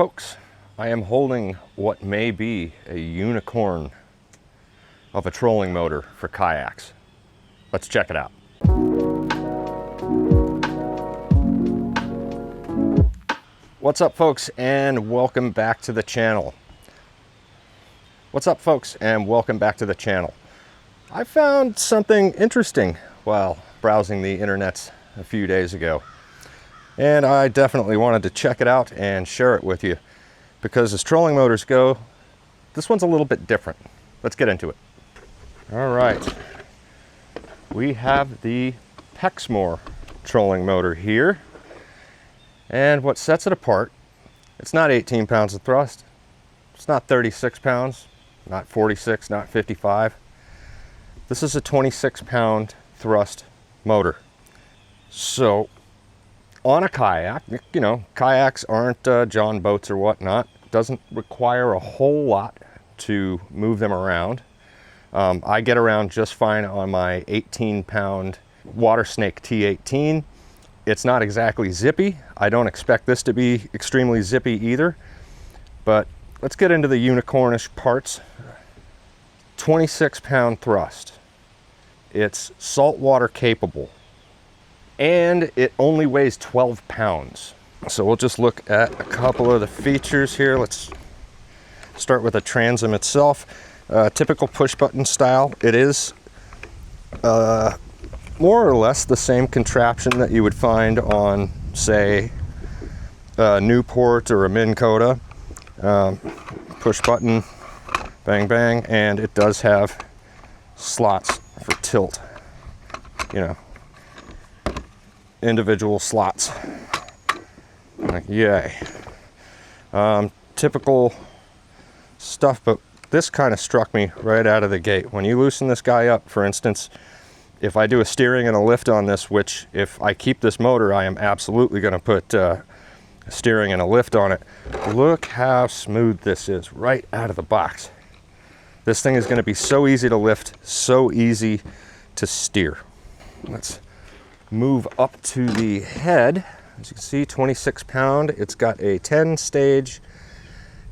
Folks, I am holding what may be a unicorn of a trolling motor for kayaks. Let's check it out. What's up, folks, and welcome back to the channel. I found something interesting while browsing the internet a few days ago, and I definitely wanted to check it out and share it with you because as trolling motors go, this one's a little bit different. Let's get into it. All right, we have the Pexmor trolling motor here, and what sets it apart, it's not 18 pounds of thrust, it's not 36 pounds, not 46, not 55. This is a 26-pound thrust motor. So on a kayak, you know, kayaks aren't John boats or whatnot. Doesn't require a whole lot to move them around. I get around just fine on my 18-pound Water Snake T18. It's not exactly zippy. I don't expect this to be extremely zippy either, but let's get into the unicornish parts. 26-pound thrust. It's saltwater capable, and it only weighs 12 pounds. So we'll just look at a couple of the features here. Let's start with the transom itself. Typical push button style. It is more or less the same contraption that you would find on, say, a Newport or a Minn Kota. Push button, bang bang, and it does have slots for tilt, you know, individual slots. Like, yay. Typical stuff, but this kind of struck me right out of the gate. When you loosen this guy up, for instance, if I do a steering and a lift on this, which if I keep this motor, I am absolutely going to put a steering and a lift on it. Look how smooth this is right out of the box. This thing is going to be so easy to lift, so easy to steer. Let's move up to the head. As you can see, 26 pound. It's got a 10-stage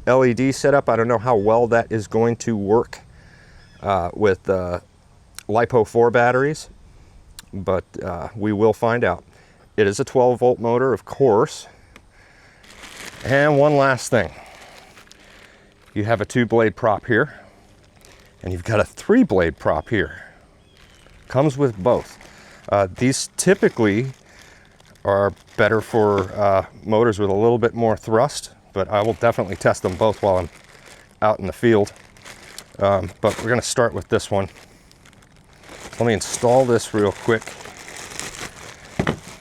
LED setup. I don't know how well that is going to work with LiPo 4 batteries, but we will find out. It is a 12-volt motor, of course. And one last thing. You have a 2-blade prop here, and you've got a 3-blade prop here. Comes with both. These typically are better for motors with a little bit more thrust, but I will definitely test them both while I'm out in the field. But we're going to start with this one. Let me install this real quick.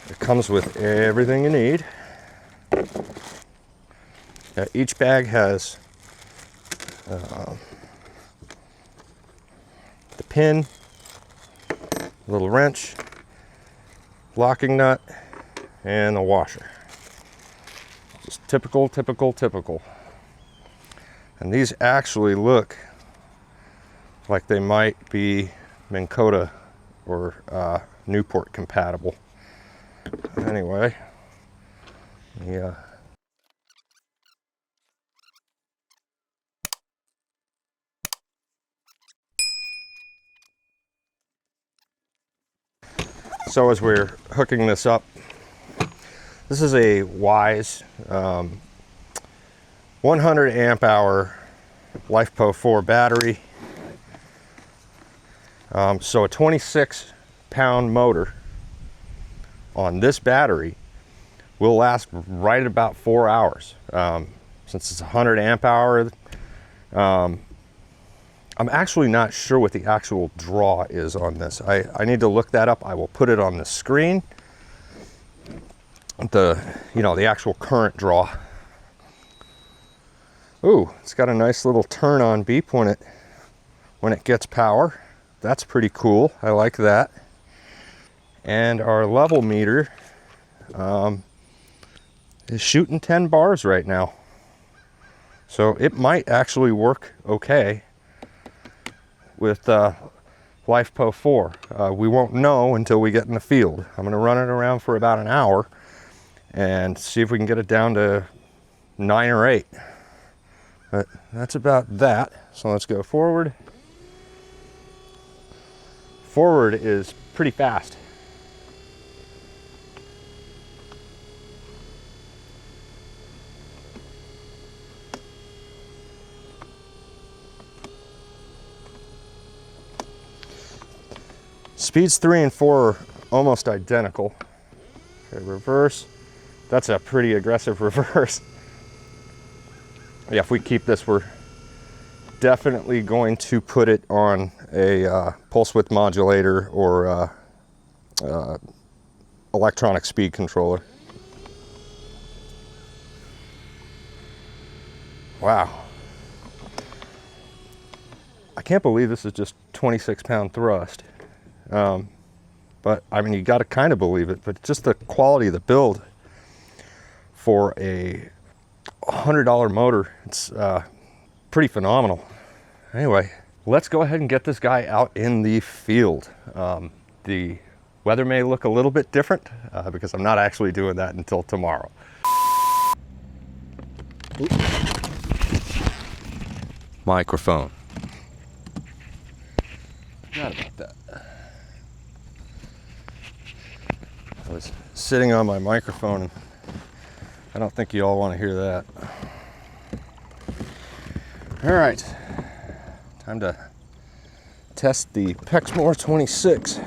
It comes with everything you need. Each bag has the pin, a little wrench, locking nut, and the washer. Just typical. And these actually look like they might be Minn Kota or Newport compatible. Anyway, yeah. So as we're hooking this up, this is a Wise 100 amp hour LiPo 4 battery. So a 26-pound motor on this battery will last right at about 4 hours. Since it's 100 amp hour, I'm actually not sure what the actual draw is on this. I need to look that up. I will put it on the screen. The actual current draw. Ooh, it's got a nice little turn on beep when it gets power. That's pretty cool. I like that. And our level meter is shooting 10 bars right now. So it might actually work okay with LiPo 4. We won't know until we get in the field. I'm going to run it around for about an hour and see if we can get it down to 9 or 8. But that's about that. So let's go forward. Forward is pretty fast. Speeds 3 and 4 are almost identical. Okay, reverse. That's a pretty aggressive reverse. Yeah, if we keep this, we're definitely going to put it on a pulse width modulator or electronic speed controller. Wow. I can't believe this is just 26-pound thrust. But I mean, you got to kind of believe it, but just the quality of the build for a $100 motor, it's pretty phenomenal. Anyway, let's go ahead and get this guy out in the field. The weather may look a little bit different because I'm not actually doing that until tomorrow. Microphone. Forgot about that. I was sitting on my microphone and I don't think you all want to hear that. All right, time to test the Pexmor 26.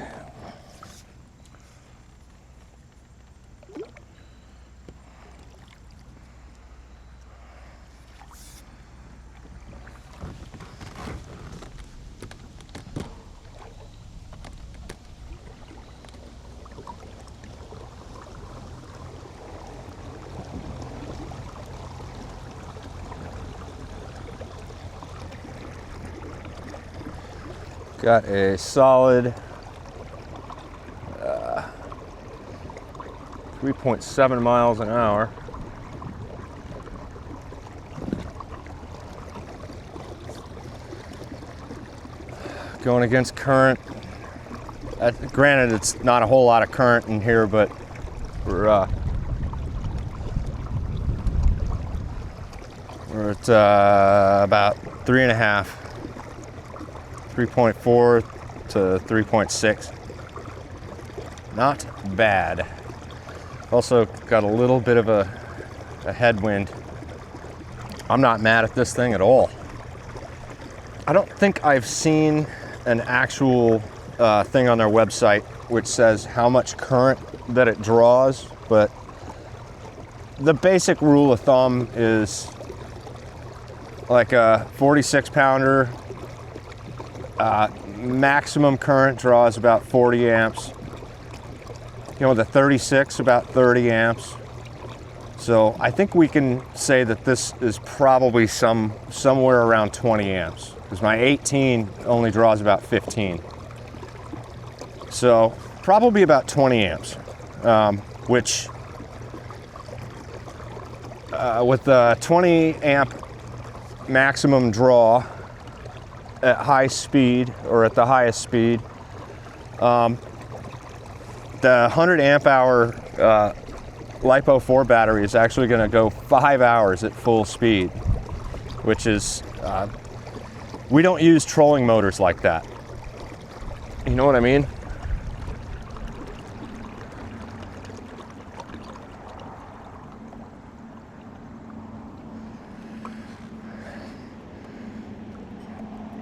Got a solid 3.7 miles an hour. Going against current. Granted, it's not a whole lot of current in here, but we're at about 3.5. 3.4 to 3.6. Not bad. Also got a little bit of a headwind. I'm not mad at this thing at all. I don't think I've seen an actual thing on their website which says how much current that it draws, but the basic rule of thumb is like a 46-pounder. Maximum current draws about 40 amps. You know, the 36 about 30 amps. So I think we can say that this is probably somewhere around 20 amps, because my 18 only draws about 15. So probably about 20 amps, which with the 20 amp maximum draw at high speed, or at the highest speed, the 100 amp hour LiPo 4 battery is actually going to go 5 hours at full speed, which is, we don't use trolling motors like that. You know what I mean?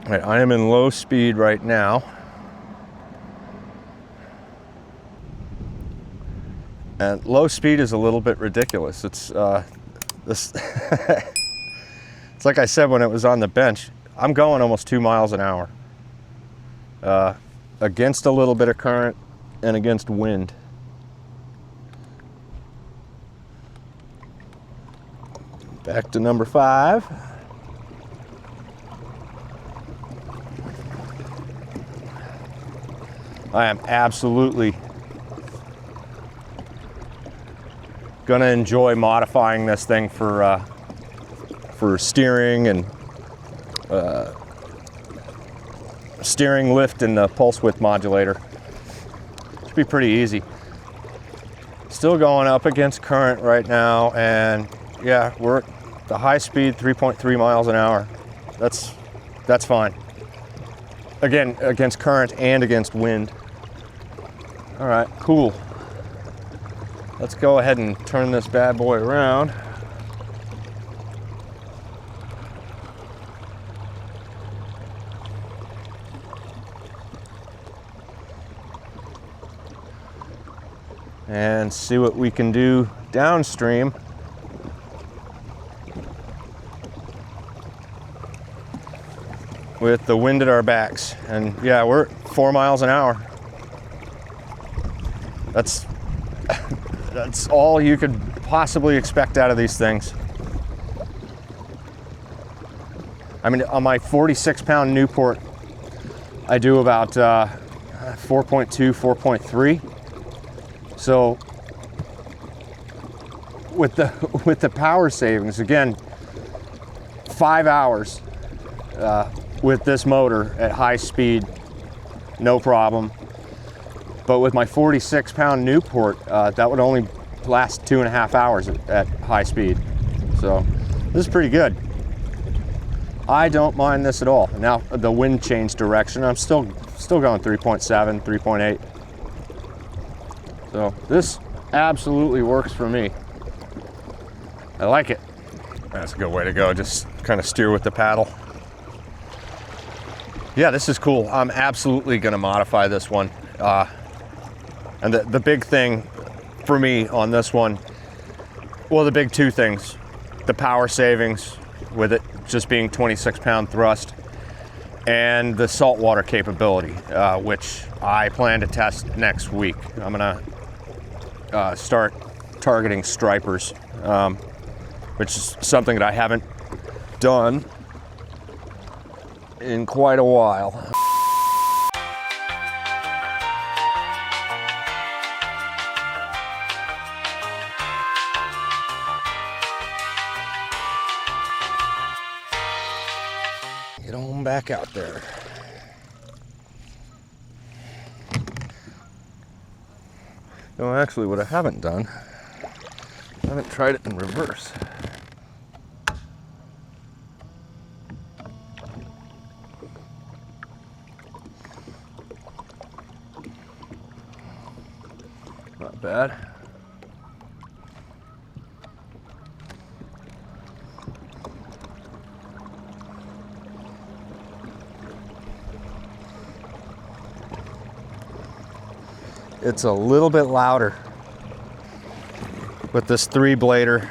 All right, I am in low speed right now. And low speed is a little bit ridiculous. It's this it's like I said when it was on the bench, I'm going almost 2 miles an hour. Against a little bit of current and against wind. Back to number 5. I am absolutely gonna enjoy modifying this thing for steering and steering, lift, and the pulse width modulator. Should be pretty easy. Still going up against current right now, and yeah, we're at the high speed, 3.3 miles an hour. That's fine. Again, against current and against wind. All right, cool. Let's go ahead and turn this bad boy around. And see what we can do downstream. With the wind at our backs. And yeah, we're at 4 miles an hour. That's all you could possibly expect out of these things. I mean, on my 46-pound Newport, I do about 4.2, 4.3. So with the power savings, again, 5 hours with this motor at high speed, no problem. But with my 46-pound Newport, that would only last 2.5 hours at high speed. So this is pretty good. I don't mind this at all. Now the wind changed direction. I'm still going 3.7, 3.8. So this absolutely works for me. I like it. That's a good way to go. Just kind of steer with the paddle. Yeah, this is cool. I'm absolutely going to modify this one. And the big thing for me on this one, well, the big two things, the power savings with it just being 26-pound thrust, and the saltwater capability, which I plan to test next week. I'm gonna start targeting stripers, which is something that I haven't done in quite a while. Get on back out there. No, actually, what I haven't done, I haven't tried it in reverse. Not bad. It's a little bit louder with this 3-blader,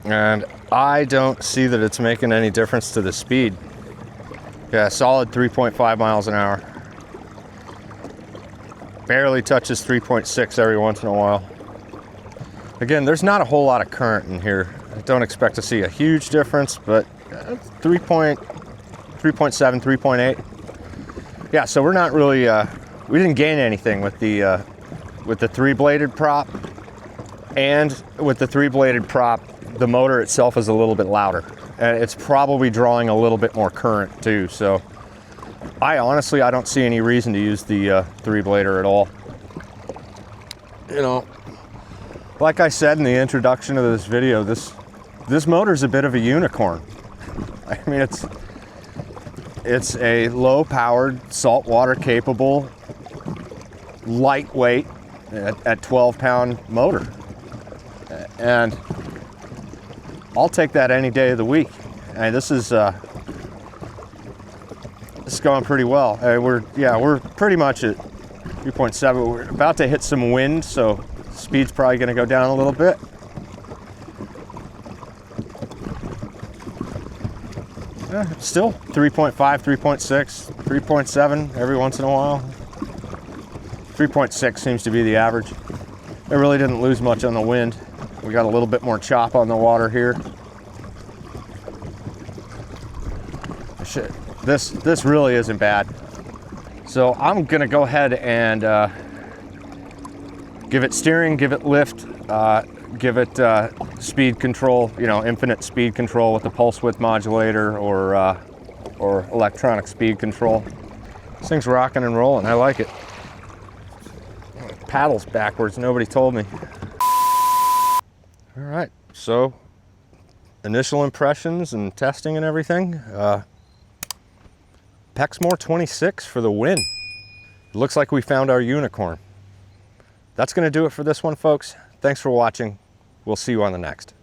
and I don't see that it's making any difference to the speed. Yeah, solid 3.5 miles an hour. Barely touches 3.6 every once in a while. Again, there's not a whole lot of current in here. I don't expect to see a huge difference, but 3.7, 3.8. Yeah, so we're not really, we didn't gain anything with the 3-bladed prop, and with the 3-bladed prop, the motor itself is a little bit louder, and it's probably drawing a little bit more current too. So I don't see any reason to use the 3-blader at all. You know, like I said in the introduction of this video, this motor's a bit of a unicorn. I mean, it's a low-powered, saltwater capable, lightweight at 12-pound motor, and I'll take that any day of the week. And this is going pretty well. We're pretty much at 3.7. We're about to hit some wind, so speed's probably going to go down a little bit. Still 3.5, 3.6, 3.7 every once in a while. 3.6 seems to be the average. It really didn't lose much on the wind. We got a little bit more chop on the water here. Shit, this really isn't bad. So I'm gonna go ahead and give it steering, give it lift, give it speed control, infinite speed control with the pulse width modulator or electronic speed control. This thing's rocking and rolling. I like it. Paddles backwards, nobody told me. All right, so initial impressions and testing and everything. Pexmor 26 for the win. It looks like we found our unicorn. That's going to do it for this one, folks. Thanks for watching. We'll see you on the next.